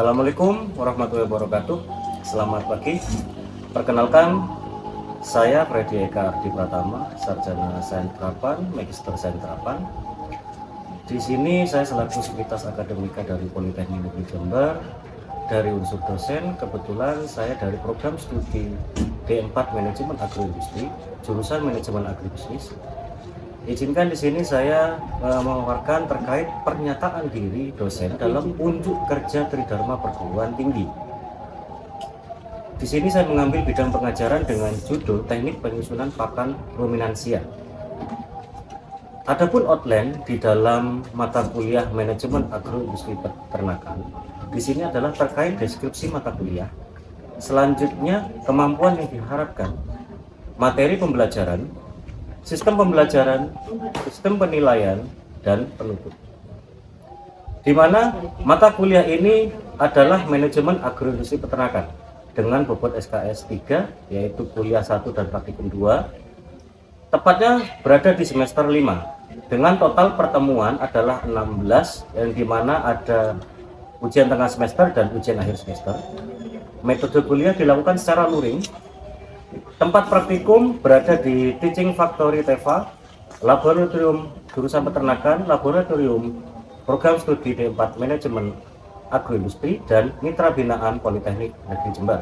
Assalamualaikum warahmatullahi wabarakatuh. Selamat pagi. Perkenalkan, saya Freddy Eka Ardi Pratama, Sarjana Sains Terapan, Magister Sains Terapan. Di sini saya selaku sivitas akademika dari Politeknik Negeri Jember. Dari unsur dosen, kebetulan saya dari program studi D4 Manajemen Agroindustri, jurusan Manajemen Agribisnis. Izinkan di sini saya memaparkan terkait pernyataan diri dosen dalam unjuk kerja Tridharma Perguruan Tinggi. Di sini saya mengambil bidang pengajaran dengan judul Teknik Penyusunan Pakan Ruminansia. Adapun outline di dalam mata kuliah Manajemen Agroindustri Peternakan, di sini adalah terkait deskripsi mata kuliah. Selanjutnya, kemampuan yang diharapkan, materi pembelajaran, sistem pembelajaran, sistem penilaian, dan penutup. Di mana mata kuliah ini adalah Manajemen Agroindustri Peternakan dengan bobot SKS 3, yaitu kuliah 1 dan praktikum 2. Tepatnya berada di semester 5 dengan total pertemuan adalah 16, yang dimana ada ujian tengah semester dan ujian akhir semester. Metode kuliah dilakukan secara luring. Tempat praktikum berada di Teaching Factory TEFA, Laboratorium Jurusan Peternakan, Laboratorium Program Studi D4 Manajemen Agroindustri, dan Mitra Binaan Politeknik Negeri Jember.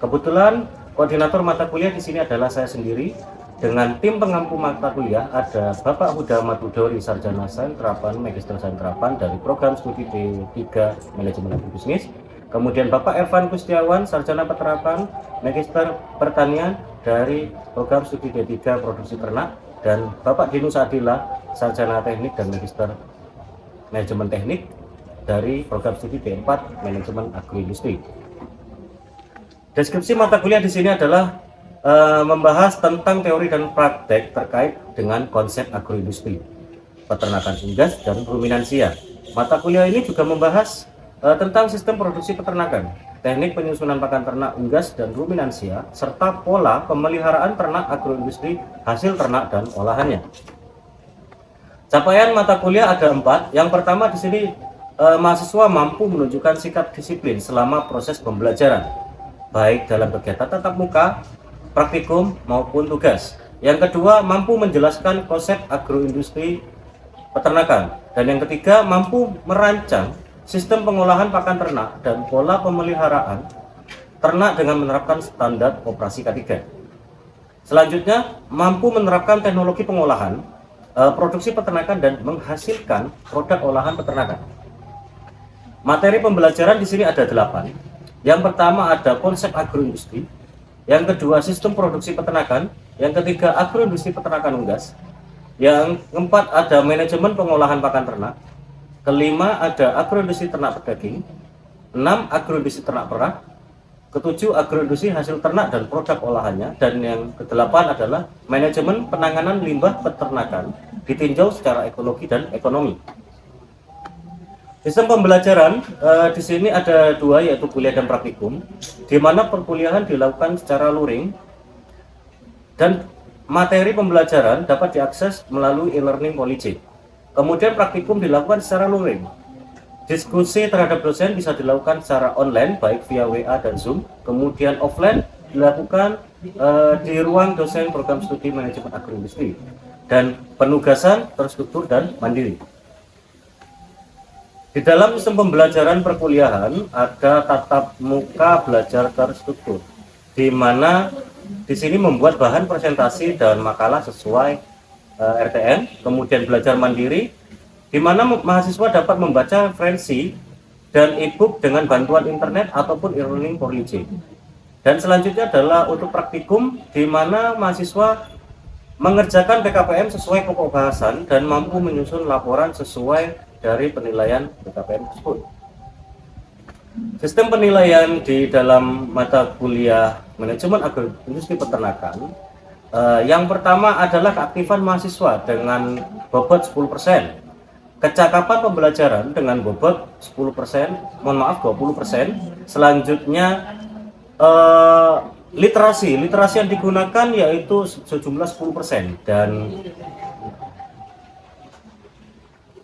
Kebetulan koordinator mata kuliah di sini adalah saya sendiri. Dengan tim pengampu mata kuliah ada Bapak Huda Matudori, Sarjana Sains Terapan, Magister Sains Terapan dari Program Studi D3 Manajemen Agribisnis. Kemudian Bapak Evan Kustiawan, Sarjana Peternakan, Magister Pertanian dari Program Studi D3 Produksi Ternak, dan Bapak Dinus Adila, Sarjana Teknik dan Magister Manajemen Teknik dari Program Studi D4 Manajemen Agroindustri. Deskripsi mata kuliah di sini adalah membahas tentang teori dan praktek terkait dengan konsep agroindustri, peternakan unggas, dan ruminansia. Mata kuliah ini juga membahas tentang sistem produksi peternakan, teknik penyusunan pakan ternak unggas dan ruminansia, serta pola pemeliharaan ternak agroindustri, hasil ternak dan olahannya. Capaian mata kuliah ada 4. Yang pertama di sini mahasiswa mampu menunjukkan sikap disiplin selama proses pembelajaran, baik dalam kegiatan tatap muka, praktikum maupun tugas. Yang kedua, mampu menjelaskan konsep agroindustri peternakan. Dan yang ketiga, mampu merancang sistem pengolahan pakan ternak dan pola pemeliharaan ternak dengan menerapkan standar operasi K3. Selanjutnya, mampu menerapkan teknologi pengolahan, produksi peternakan, dan menghasilkan produk olahan peternakan. Materi pembelajaran di sini ada 8. Yang pertama ada konsep agroindustri, yang kedua sistem produksi peternakan, yang ketiga agroindustri peternakan unggas, yang keempat ada manajemen pengolahan pakan ternak, kelima ada agroindustri ternak pedaging, 6 agroindustri ternak perah, ketujuh agroindustri hasil ternak dan produk olahannya, dan yang kedelapan adalah manajemen penanganan limbah peternakan ditinjau secara ekologi dan ekonomi. Sistem pembelajaran di sini ada 2, yaitu kuliah dan praktikum, di mana perkuliahan dilakukan secara luring dan materi pembelajaran dapat diakses melalui e-learning Polij. Kemudian praktikum dilakukan secara luring. Diskusi terhadap dosen bisa dilakukan secara online baik via WA dan Zoom. Kemudian offline dilakukan di ruang dosen program studi manajemen agroindustri, dan penugasan terstruktur dan mandiri. Di dalam sistem pembelajaran perkuliahan ada tatap muka belajar terstruktur, di mana di sini membuat bahan presentasi dan makalah sesuai RTN. Kemudian belajar mandiri, di mana mahasiswa dapat membaca referensi dan e-book dengan bantuan internet ataupun e-learning Polij. Dan selanjutnya adalah untuk praktikum, di mana mahasiswa mengerjakan PKPM sesuai pokok bahasan dan mampu menyusun laporan sesuai dari penilaian PKPM tersebut. Sistem penilaian di dalam mata kuliah Manajemen Agroindustri Peternakan, yang pertama adalah keaktifan mahasiswa dengan bobot 10%, kecakapan pembelajaran dengan bobot 10%, 20%. Selanjutnya literasi yang digunakan yaitu sejumlah 10%,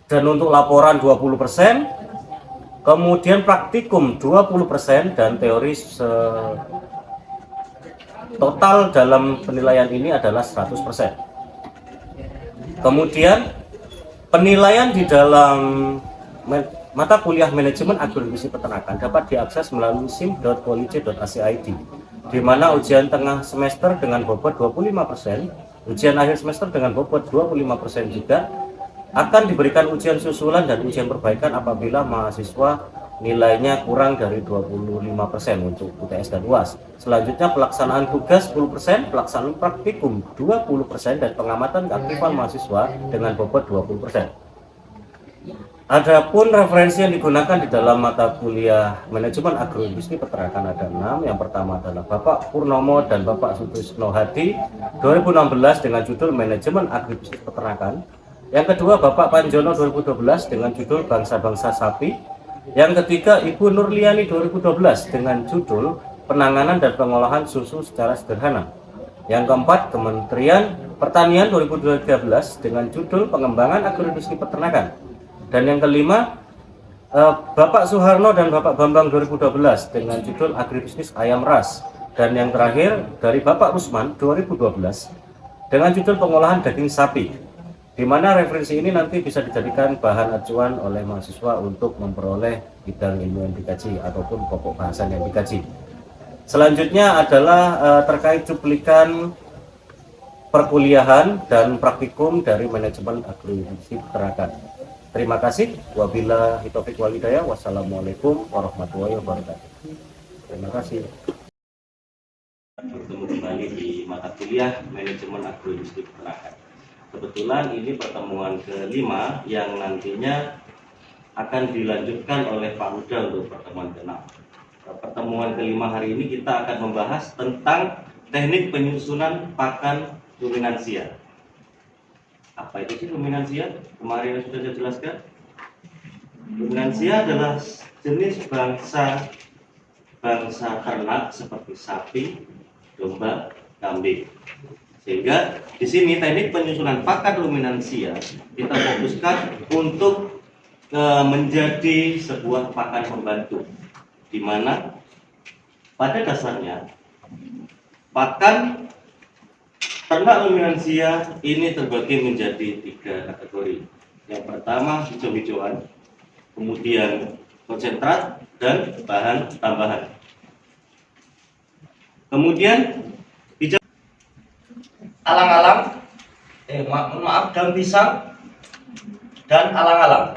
dan untuk laporan 20%, Kemudian praktikum 20% dan teori total dalam penilaian ini adalah 100%. Kemudian penilaian di dalam mata kuliah manajemen agroindustri peternakan dapat diakses melalui sim.polij.ac.id, di mana ujian tengah semester dengan bobot 25%, ujian akhir semester dengan bobot 25% juga akan diberikan ujian susulan dan ujian perbaikan apabila mahasiswa nilainya kurang dari 25% untuk UTS dan UAS. Selanjutnya pelaksanaan tugas 10%, pelaksanaan praktikum 20% dan pengamatan keaktifan mahasiswa dengan bobot 20%. Adapun referensi yang digunakan di dalam mata kuliah manajemen agroindustri peternakan ada 6. Yang pertama adalah Bapak Purnomo dan Bapak Sutrisno Hadi 2016 dengan judul manajemen agroindustri peternakan. Yang kedua Bapak Panjono 2012 dengan judul bangsa-bangsa sapi. Yang ketiga Ibu Nurliani 2012 dengan judul penanganan dan pengolahan susu secara sederhana. Yang keempat Kementerian Pertanian 2013 dengan judul pengembangan agroindustri peternakan. Dan yang kelima Bapak Suharno dan Bapak Bambang 2012 dengan judul agribisnis ayam ras. Dan yang terakhir dari Bapak Rusman 2012 dengan judul pengolahan daging sapi, di mana referensi ini nanti bisa dijadikan bahan acuan oleh mahasiswa untuk memperoleh bidang ilmu yang dikaji ataupun pokok bahasan yang dikaji. Selanjutnya adalah terkait cuplikan perkuliahan dan praktikum dari manajemen agroindustri peternakan. Terima kasih. Wabillahi taufiq wal hidayah. Wassalamualaikum warahmatullahi wabarakatuh. Terima kasih. Bertemu kembali di mata kuliah manajemen agroindustri peternakan. Kebetulan ini pertemuan kelima yang nantinya akan dilanjutkan oleh Pak Huda untuk pertemuan ke-6. Pertemuan kelima hari ini kita akan membahas tentang teknik penyusunan pakan ruminansia. Apa itu sih ruminansia? Kemarin sudah saya jelaskan. Ruminansia adalah jenis bangsa ternak seperti sapi, domba, kambing. Sehingga di sini teknik penyusunan pakan ruminansia kita fokuskan untuk menjadi sebuah pakan pembantu, di mana pada dasarnya pakan ternak ruminansia ini terbagi menjadi 3 kategori. Yang pertama hijau-hijauan, kemudian konsentrat dan bahan tambahan. Kemudian alang-alang, daun pisang dan alang-alang.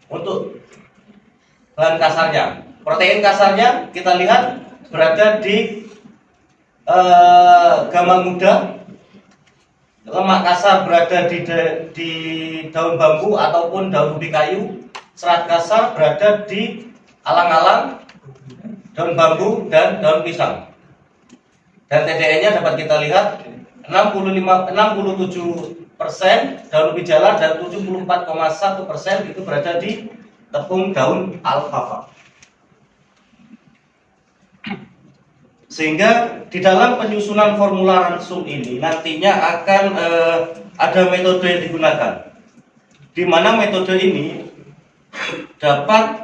Untuk bahan kasarnya, protein kasarnya kita lihat berada di gama muda, lemak kasar berada di daun bambu ataupun daun ubi kayu, serat kasar berada di alang-alang, daun bambu dan daun pisang. Dan TDN-nya dapat kita lihat 67% daun ubi jalar dan 74,1% itu berada di tepung daun alfalfa. Sehingga di dalam penyusunan formula ransum ini nantinya akan ada metode yang digunakan, di mana metode ini dapat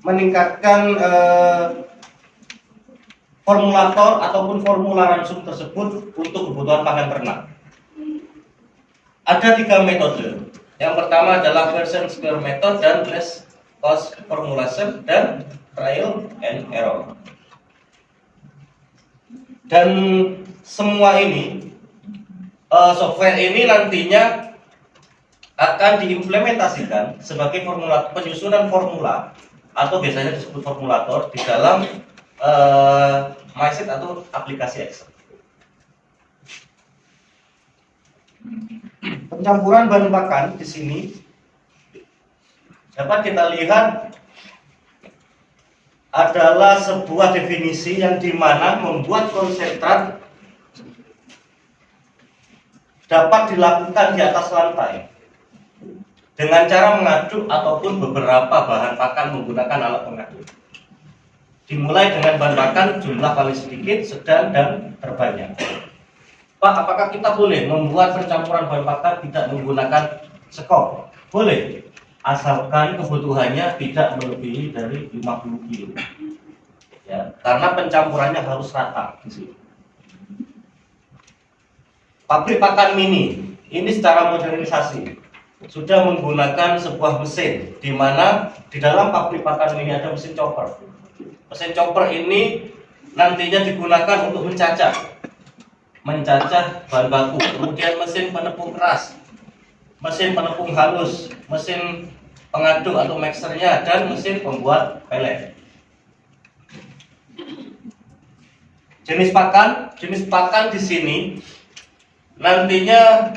meningkatkan formulator ataupun formula ransum tersebut untuk kebutuhan pakan ternak. Ada 3 metode. Yang pertama adalah version square method dan less cost formulation dan trial and error. Dan semua ini software ini nantinya akan diimplementasikan sebagai penyusunan formula atau biasanya disebut formulator di dalam MySheet atau aplikasi Excel. Pencampuran bahan pakan di sini dapat kita lihat adalah sebuah definisi yang dimana membuat konsentrat dapat dilakukan di atas lantai dengan cara mengaduk ataupun beberapa bahan pakan menggunakan alat pengaduk. Dimulai dengan bahan pakan jumlah paling sedikit, sedang, dan terbanyak. Pak, apakah kita boleh membuat pencampuran bahan pakan tidak menggunakan skop? Boleh. asalkan kebutuhannya tidak melebihi dari 50 kilo. Ya, karena pencampurannya harus rata di sini. Pabrik pakan mini ini secara modernisasi sudah menggunakan sebuah mesin, di mana di dalam pabrik pakan mini ada mesin chopper. Mesin chopper ini nantinya digunakan untuk mencacah bahan baku, kemudian mesin penepung keras, mesin penepung halus, mesin pengaduk atau mixernya, dan mesin pembuat pelet. Jenis pakan di sini nantinya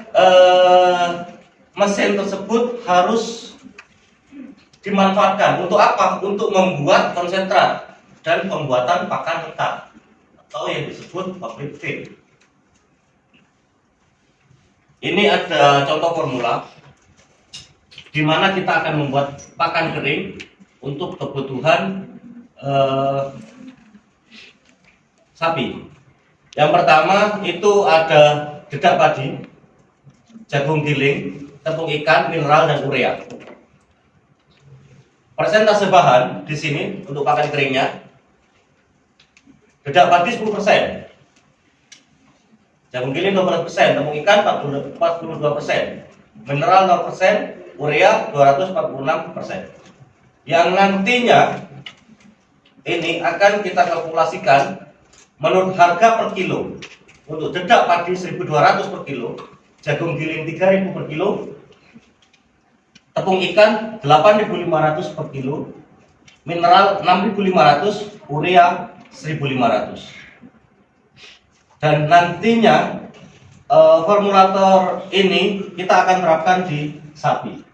mesin tersebut harus dimanfaatkan untuk apa? Untuk membuat konsentrat dan pembuatan pakan tetap atau yang disebut pabrik feed. Ini ada contoh formula di mana kita akan membuat pakan kering untuk kebutuhan sapi. Yang pertama itu ada dedak padi, jagung giling, tepung ikan, mineral, dan urea. Persentase bahan di sini untuk pakan keringnya, dedak padi 10%, jagung giling 12%, tepung ikan 42%, mineral 0%, urea 246%. Yang nantinya ini akan kita kalkulasikan menurut harga per kilo. Untuk dedak padi 1.200 per kilo, jagung giling 3.000 per kilo, tepung ikan 8.500 per kilo, mineral 6.500, urea 1.500. Dan nantinya formulator ini kita akan terapkan di sapi.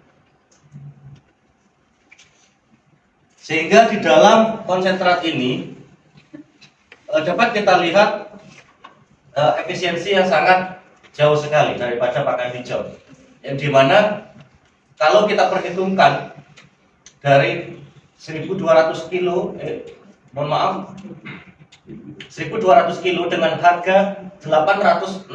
Sehingga di dalam konsentrat ini dapat kita lihat efisiensi yang sangat jauh sekali daripada pakan hijau. Yang dimana kalau kita perhitungkan dari 1.200 kilo, 1.200 kilo dengan harga Rp816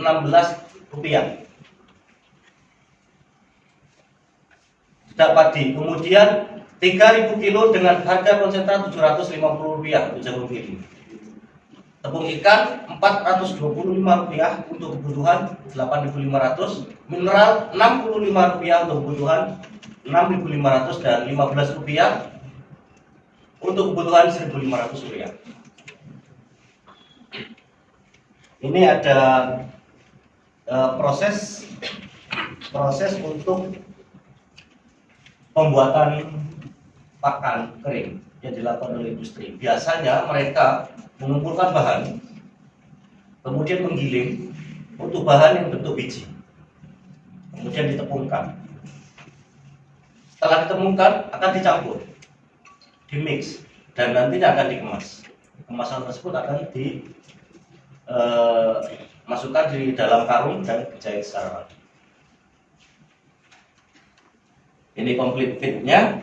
dedak padi, kemudian 3.000 kilo dengan harga konsentrat Rp750 untuk jagung giling, tepung ikan Rp425 untuk kebutuhan 8.500, mineral Rp65 untuk kebutuhan 6.500, dan Rp15 untuk kebutuhan 1.500 urea. Ini ada proses untuk pembuatan pakan kering yang dilakukan oleh industri. Biasanya mereka mengumpulkan bahan, kemudian menggiling untuk bahan yang bentuk biji, kemudian ditepungkan. Setelah ditepungkan akan dicampur, dimix, dan nantinya akan dikemas. Kemasan tersebut akan dimasukkan di dalam karung dan dijahit secara rapi. Ini complete feed-nya,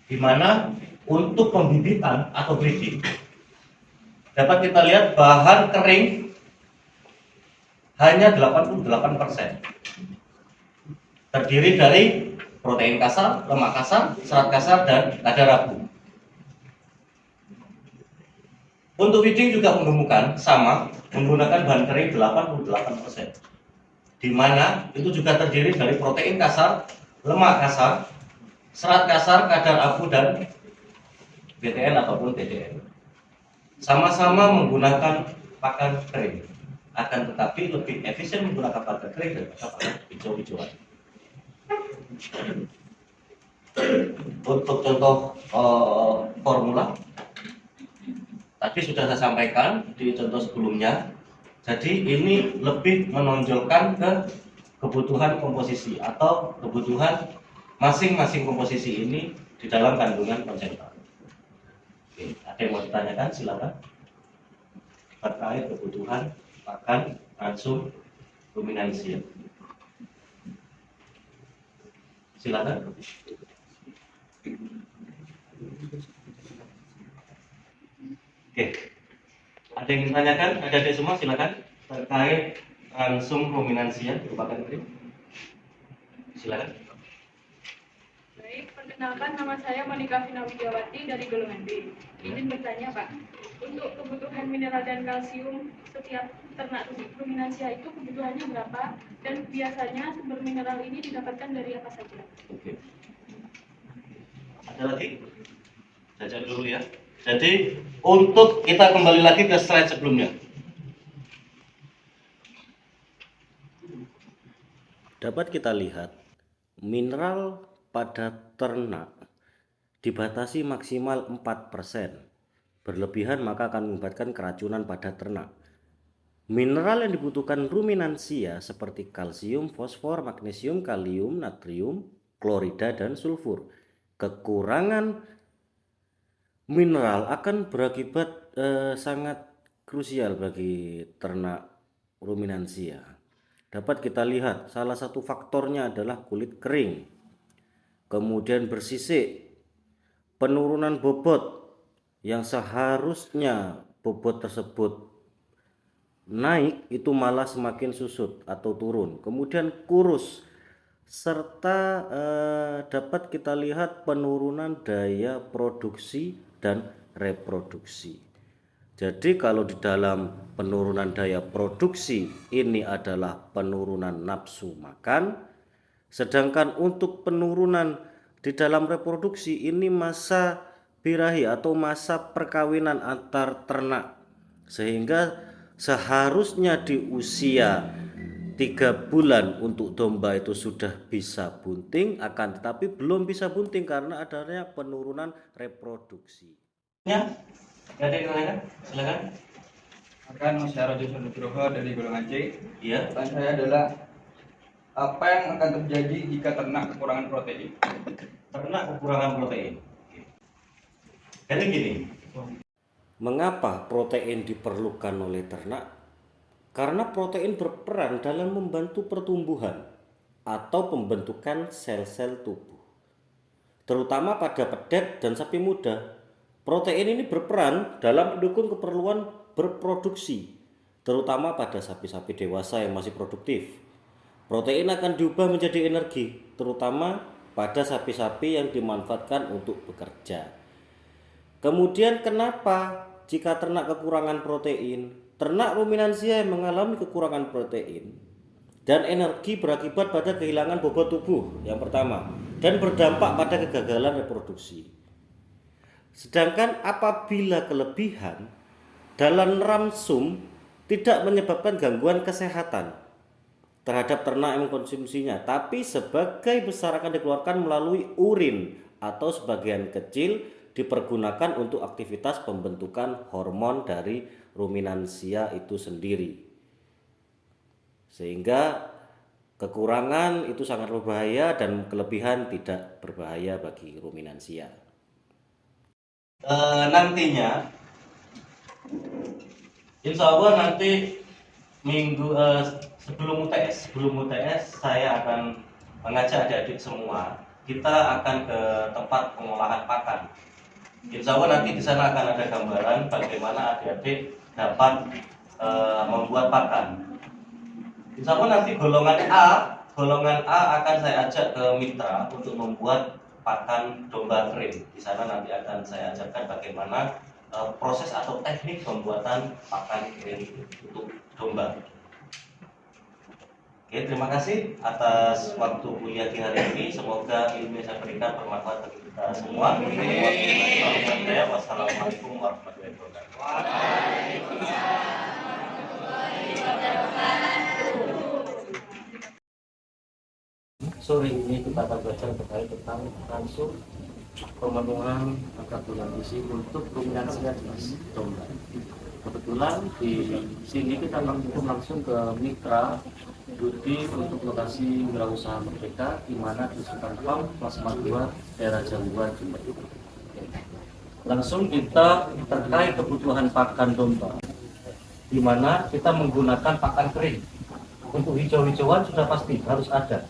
di mana untuk pembibitan atau breeding dapat kita lihat bahan kering hanya 88%, terdiri dari protein kasar, lemak kasar, serat kasar, dan kadar abu. Untuk feeding juga mengemukakan sama, menggunakan bahan kering 88%, di mana itu juga terdiri dari protein kasar, lemak kasar, serat kasar, kadar abu, dan BTN ataupun TDN. Sama-sama menggunakan pakan kering, akan tetapi lebih efisien menggunakan pakan kering daripada pakan hijau-hijauan. Untuk contoh formula tadi sudah saya sampaikan di contoh sebelumnya. Jadi ini lebih menonjolkan ke kebutuhan komposisi atau kebutuhan masing-masing komposisi ini di dalam kandungan konsentrat. Oke, ada yang mau ditanyakan? Silakan. Terkait kebutuhan pakan ransum ruminansia. Silakan. Oke. Ada yang ditanyakan? Ada semua, silakan. Terkait ransum ruminansia merupakan kering. Silakan. Perkenalkan, nama saya Monika Vina Widiawati dari golongan B. Izin bertanya, Pak, untuk kebutuhan mineral dan kalsium setiap ternak ruminansia itu kebutuhannya berapa? Dan biasanya sumber mineral ini didapatkan dari apa saja? Oke. Ada lagi? Baca dulu ya. Jadi untuk kita kembali lagi ke slide sebelumnya. Dapat kita lihat mineral pada ternak dibatasi maksimal 4%. Berlebihan maka akan mengakibatkan keracunan pada ternak. Mineral yang dibutuhkan ruminansia seperti kalsium, fosfor, magnesium, kalium, natrium, klorida, dan sulfur. Kekurangan mineral akan berakibat sangat krusial bagi ternak ruminansia. Dapat kita lihat salah satu faktornya adalah kulit kering, kemudian bersisik, penurunan bobot yang seharusnya bobot tersebut naik itu malah semakin susut atau turun, kemudian kurus, serta dapat kita lihat penurunan daya produksi dan reproduksi. Jadi kalau di dalam penurunan daya produksi ini adalah penurunan nafsu makan, sedangkan untuk penurunan di dalam reproduksi ini masa birahi atau masa perkawinan antar ternak, sehingga seharusnya di usia 3 bulan untuk domba itu sudah bisa bunting, akan tetapi belum bisa bunting karena adanya penurunan reproduksi. Ya, ada yang lain? Silakan. Akan Mas Syarojul Nugroho dari golongan C. Iya. Pertanyaan saya adalah apa yang akan terjadi jika ternak kekurangan protein? Ternak kekurangan protein. Jadi gini, mengapa protein diperlukan oleh ternak? Karena protein berperan dalam membantu pertumbuhan atau pembentukan sel-sel tubuh, terutama pada pedek dan sapi muda. Protein ini berperan dalam mendukung keperluan berproduksi, terutama pada sapi-sapi dewasa yang masih produktif. Protein akan diubah menjadi energi, terutama pada sapi-sapi yang dimanfaatkan untuk bekerja. Kemudian kenapa jika ternak kekurangan protein? Ternak ruminansia yang mengalami kekurangan protein dan energi berakibat pada kehilangan bobot tubuh yang pertama dan berdampak pada kegagalan reproduksi. Sedangkan apabila kelebihan dalam ramsum tidak menyebabkan gangguan kesehatan terhadap ternak yang mengkonsumsinya, tapi sebagai besar akan dikeluarkan melalui urin atau sebagian kecil dipergunakan untuk aktivitas pembentukan hormon dari ruminansia itu sendiri, sehingga kekurangan itu sangat berbahaya dan kelebihan tidak berbahaya bagi ruminansia. Nantinya insya Allah nanti minggu sebelum UTS saya akan mengajak adik-adik semua, kita akan ke tempat pengolahan pakan. Insya Allah nanti di sana akan ada gambaran bagaimana adik-adik dapat membuat pakan. Insya Allah nanti golongan A akan saya ajak ke mitra untuk membuat pakan domba kering. Di sana nanti akan saya ajarkan bagaimana proses atau teknik pembuatan pakan kering untuk domba. Oke, terima kasih atas waktu kuliah di hari ini. Semoga ilmu yang saya berikan bermanfaat bagi kita semua. Wassalamualaikum warahmatullahi wabarakatuh. Sore ini kita akan belajar terkait tentang langsung pemenuhan kandungan gizi untuk ruminansia jenis domba. Kebetulan di sini kita langsung ke mitra Budi untuk lokasi wirausaha Merdeka, di mana di Sultan Farm Plasma 2 daerah Jawa Jember. Langsung kita terkait kebutuhan pakan domba, di mana kita menggunakan pakan kering. Untuk hijau-hijauan sudah pasti harus ada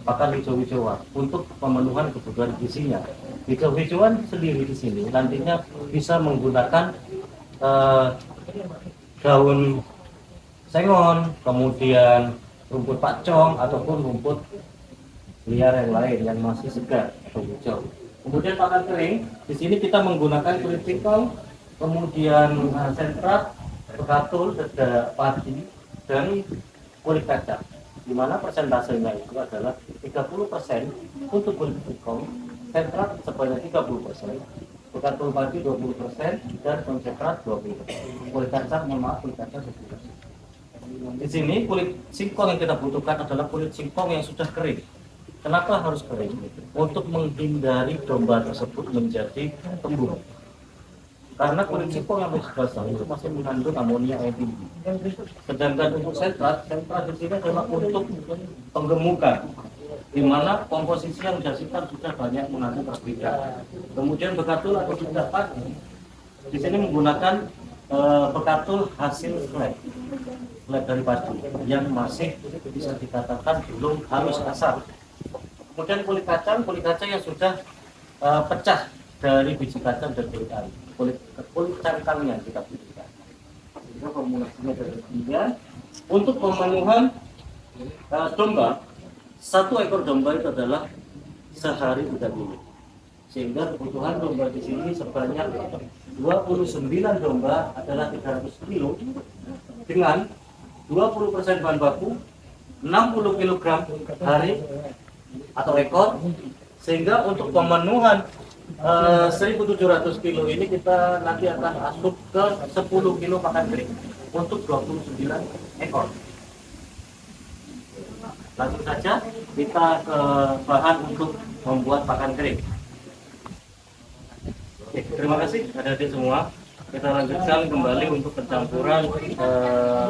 pakan hijau-hijauan untuk pemenuhan kebutuhan gizinya. Hijau-hijauan sendiri di sini nantinya bisa menggunakan daun sengon, kemudian rumput pacong ataupun rumput liar yang lain yang masih segar atau hijau. Kemudian pakan kering, di sini kita menggunakan kulit singkong, kemudian sentrat, bekatul, dedak padi, dan kulit kacang. Di mana persentasenya itu adalah 30% untuk kulit singkong, sentrat sebanyak 30%, bekatul padi 20%, dan konsentrat 20%. Kulit kacang, mohon maaf, kulit kacang 10%. Di sini kulit singkong yang kita butuhkan adalah kulit singkong yang sudah kering. Kenapa harus kering? Untuk menghindari domba tersebut menjadi kembung. Karena kulit singkong yang masih basah itu masih mengandung amonia yang tinggi. Sedangkan untuk sentrat di sini adalah untuk penggemukan, di mana komposisi yang dihasilkan sudah banyak mengandung perbedaan. Kemudian bekatul atau dedak padi di sini menggunakan bekatul hasil flek dari padi yang masih bisa dikatakan belum halus kasar. Kemudian kulit kacang yang sudah pecah dari biji kacang dan kulit ari. Kulit cangkangnya kita butuhkan. Sehingga formulasinya dari kemudian untuk pemenuhan domba, satu ekor domba itu adalah sehari 3 kilo. Sehingga kebutuhan domba di sini sebanyak 29 domba adalah 300 kilo dengan 20% bahan baku, 60 kg hari atau ekor, sehingga untuk pemenuhan 1.700 kilo ini kita nanti akan asup ke 10 kilo pakan kering untuk 29 ekor. Langsung saja kita ke bahan untuk membuat pakan kering. Oke, terima kasih adik-adik semua. Kita lanjutkan kembali untuk pencampuran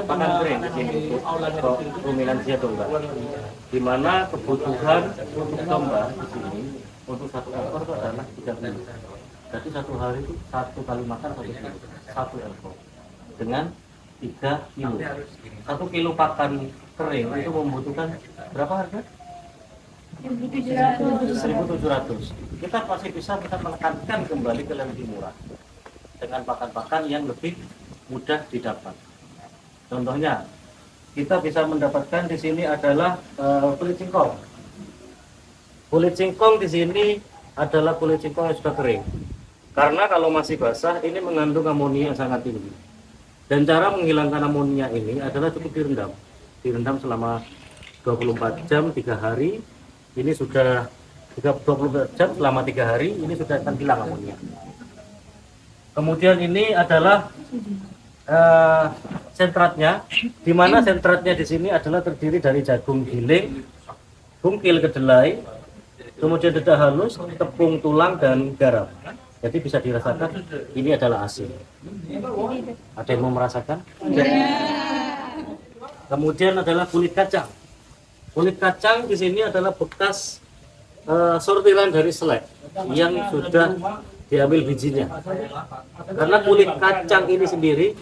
pakan kering di sini untuk ruminansia domba. Di mana kebutuhan untuk domba di sini untuk satu ekor itu adalah 3 kilo. Jadi satu hari itu satu kali makan 1 kilo, satu ekor dengan 3 kilo. 1 kilo pakan kering itu membutuhkan berapa harga? 1.700. Kita pasti bisa menekankan kembali ke lebih murah dengan pakan-pakan yang lebih mudah didapat. Contohnya, kita bisa mendapatkan di sini adalah kulit singkong. Kulit singkong di sini adalah kulit singkong yang sudah kering. Karena kalau masih basah ini mengandung amonia yang sangat tinggi. Dan cara menghilangkan amonia ini adalah cukup direndam. Direndam selama 24 jam 3 hari. Ini sudah 24 jam selama 3 hari ini sudah akan hilang amonia. Kemudian ini adalah sentratnya, di mana sentratnya di sini adalah terdiri dari jagung giling, bungkil kedelai, kemudian dedak halus, tepung tulang dan garam. Jadi bisa dirasakan ini adalah asin. Ada yang mau merasakan? Kemudian adalah kulit kacang. Kulit kacang di sini adalah bekas sortiran dari selai yang sudah diambil bijinya. Karena kulit kacang ini sendiri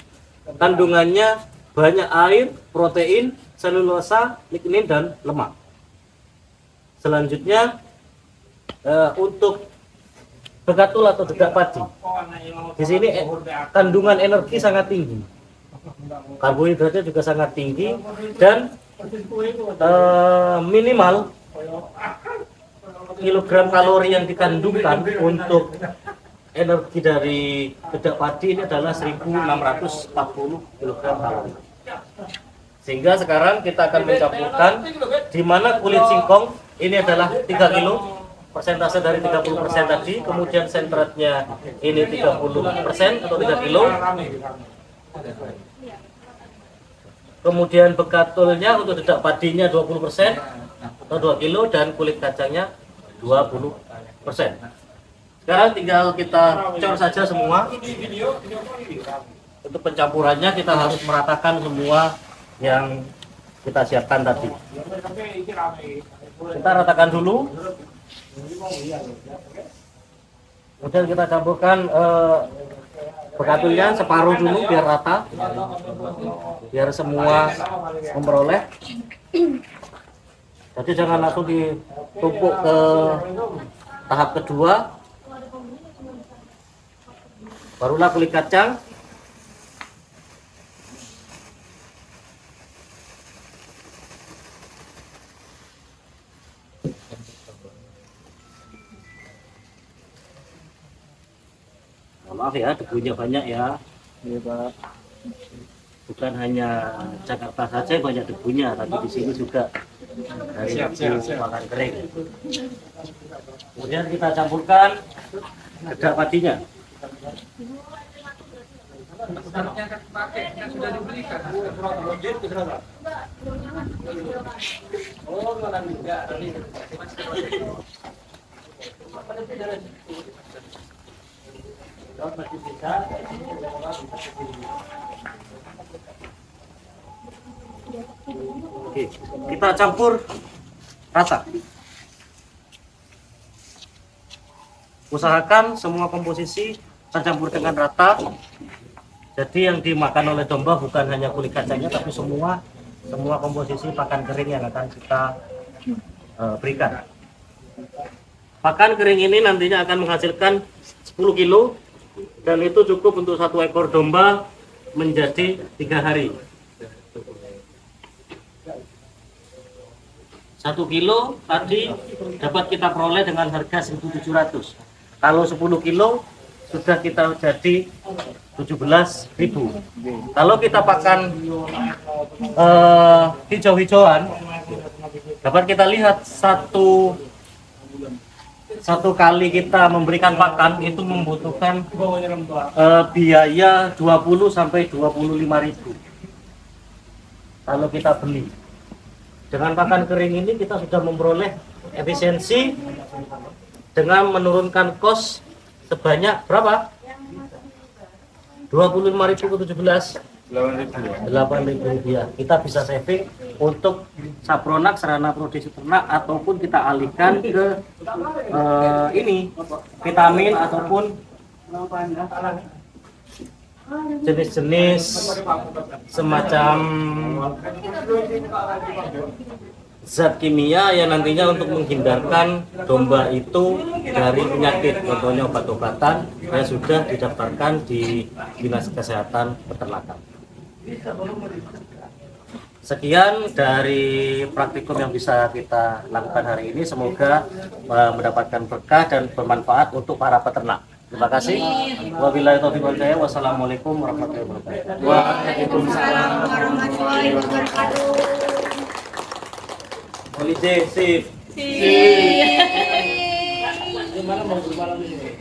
kandungannya banyak air, protein, selulosa, lignin dan lemak. Selanjutnya untuk bekatul atau dedak padi. Di sini kandungan energi sangat tinggi. Karbohidratnya juga sangat tinggi dan minimal kilogram kalori yang dikandungkan untuk energi dari dedak padi ini adalah 1.640 kg kalori. Sehingga sekarang kita akan mencampurkan di mana kulit singkong ini adalah 3 kilo, persentase dari 30% tadi, kemudian sentratnya ini 30% atau 3 kilo. Kemudian bekatulnya untuk dedak padinya 20% atau 2 kilo dan kulit kacangnya 20%. Sekarang tinggal kita cor saja semua. Untuk pencampurannya kita harus meratakan semua yang kita siapkan tadi. Kita ratakan dulu. Kemudian kita campurkan bekatulnya separuh dulu biar rata, biar semua memperoleh. Jadi jangan langsung ditumpuk ke tahap kedua. Barulah kulit kacang. Maaf ya, debunya banyak ya. Ini Pak. Bukan hanya Jakarta saja banyak debunya, tapi di sini juga dari debu pakan kering. Kemudian kita campurkan dedak padinya. Oke, kita campur rata. Usahakan semua komposisi tercampur dengan rata. Jadi yang dimakan oleh domba bukan hanya kulit kacangnya, tapi semua komposisi pakan kering yang akan kita berikan. Pakan kering ini nantinya akan menghasilkan 10 kilo dan itu cukup untuk 1 ekor domba menjadi 3 hari. 1 kilo tadi dapat kita peroleh dengan harga 1.700. Kalau 10 kilo sudah kita jadi 17.000. Kalau kita pakan hijau-hijauan, dapat kita lihat satu kali kita memberikan pakan itu membutuhkan biaya 20 sampai 25.000 kalau kita beli. Dengan pakan kering ini kita sudah memperoleh efisiensi dengan menurunkan kos sebanyak berapa? 25.000 ke 8.000 rupiah. Kita bisa saving untuk sapronak, sarana produksi ternak, ataupun kita alihkan ke ini vitamin ataupun jenis-jenis semacam zat kimia yang nantinya untuk menghindarkan domba itu dari penyakit, contohnya obat-obatan yang sudah didaftarkan di Dinas Kesehatan Peternakan. Sekian dari praktikum yang bisa kita lakukan hari ini, semoga mendapatkan berkah dan bermanfaat untuk para peternak. Terima kasih. Wabillahi taufiq wal hidayah. Wassalamualaikum warahmatullahi wabarakatuh. Waalaikumsalam warahmatullahi wabarakatuh. Holiday sip. Sip. Gimana mau bermalam di sini?